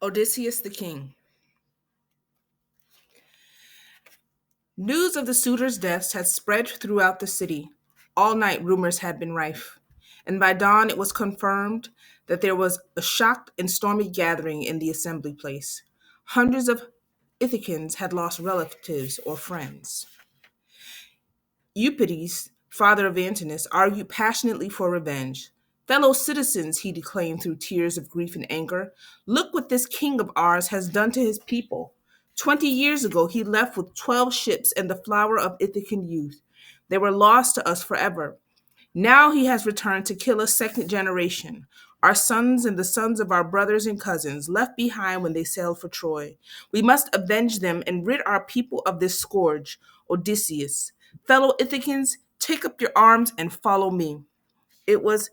Odysseus the King. News of the suitors' deaths had spread throughout the city. All night rumors had been rife, and by dawn it was confirmed that there was a shocked and stormy gathering in the assembly place. Hundreds of Ithacians had lost relatives or friends. Eupides, father of Antinous, argued passionately for revenge. Fellow citizens, he declaimed through tears of grief and anger, look what this king of ours has done to his people. 20 years ago, he left with 12 ships and the flower of Ithacan youth. They were lost to us forever. Now he has returned to kill a second generation, our sons and the sons of our brothers and cousins left behind when they sailed for Troy. We must avenge them and rid our people of this scourge. Odysseus, fellow Ithacans, take up your arms and follow me. It was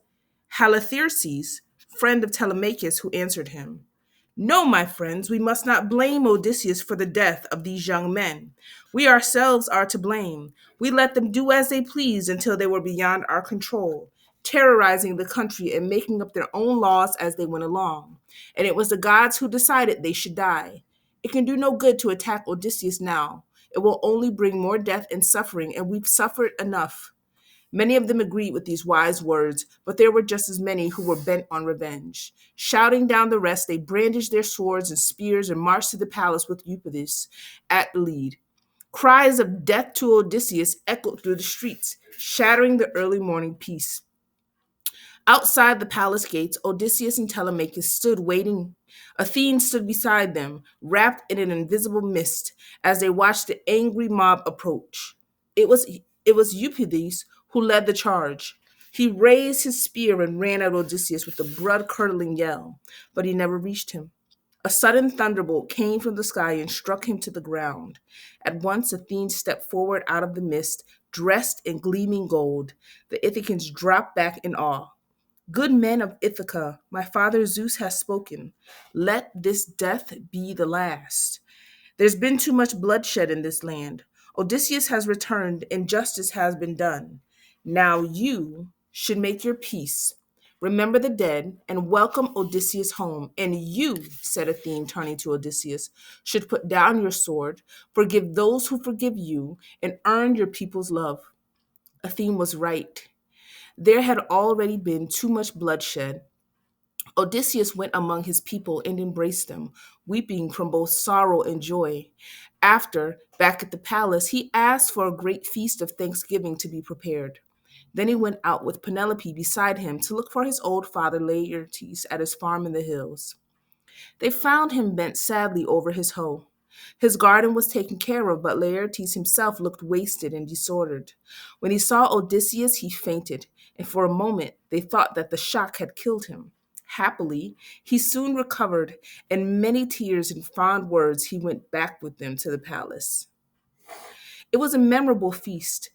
Halitherses, friend of Telemachus, who answered him. No, my friends, we must not blame Odysseus for the death of these young men. We ourselves are to blame. We let them do as they pleased until they were beyond our control, terrorizing the country and making up their own laws as they went along. And it was the gods who decided they should die. It can do no good to attack Odysseus now. It will only bring more death and suffering, and we've suffered enough. Many of them agreed with these wise words, but there were just as many who were bent on revenge. Shouting down the rest, they brandished their swords and spears and marched to the palace with Eupides at the lead. Cries of death to Odysseus echoed through the streets, shattering the early morning peace. Outside the palace gates, Odysseus and Telemachus stood waiting. Athene stood beside them, wrapped in an invisible mist, as they watched the angry mob approach. It was Eupides who led the charge. He raised his spear and ran at Odysseus with a blood-curdling yell, but he never reached him. A sudden thunderbolt came from the sky and struck him to the ground. At once Athene stepped forward out of the mist, dressed in gleaming gold. The Ithacans dropped back in awe. Good men of Ithaca, my father Zeus has spoken. Let this death be the last. There's been too much bloodshed in this land. Odysseus has returned and justice has been done. Now you should make your peace. Remember the dead and welcome Odysseus home. And you, said Athene, turning to Odysseus, should put down your sword, forgive those who forgive you, and earn your people's love. Athene was right. There had already been too much bloodshed. Odysseus went among his people and embraced them, weeping from both sorrow and joy. After, back at the palace, he asked for a great feast of thanksgiving to be prepared. Then he went out with Penelope beside him to look for his old father Laertes at his farm in the hills. They found him bent sadly over his hoe. His garden was taken care of, but Laertes himself looked wasted and disordered. When he saw Odysseus, he fainted, and for a moment they thought that the shock had killed him. Happily, he soon recovered, and many tears and fond words he went back with them to the palace. It was a memorable feast.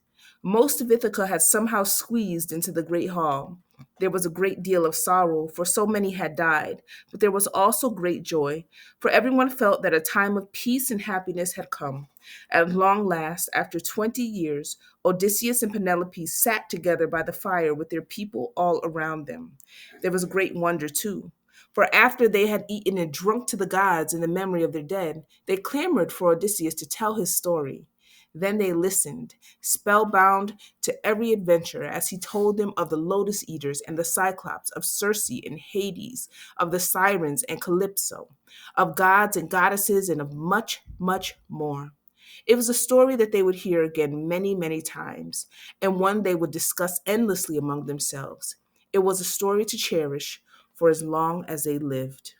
Most of Ithaca had somehow squeezed into the great hall. There was a great deal of sorrow, for so many had died, but there was also great joy, for everyone felt that a time of peace and happiness had come. At long last, after 20 years, Odysseus and Penelope sat together by the fire with their people all around them. There was great wonder, too, for after they had eaten and drunk to the gods in the memory of their dead, they clamored for Odysseus to tell his story. Then they listened, spellbound to every adventure as he told them of the lotus eaters and the Cyclops, of Circe and Hades, of the sirens and Calypso, of gods and goddesses, and of much, much more. It was a story that they would hear again many, many times, and one they would discuss endlessly among themselves. It was a story to cherish for as long as they lived.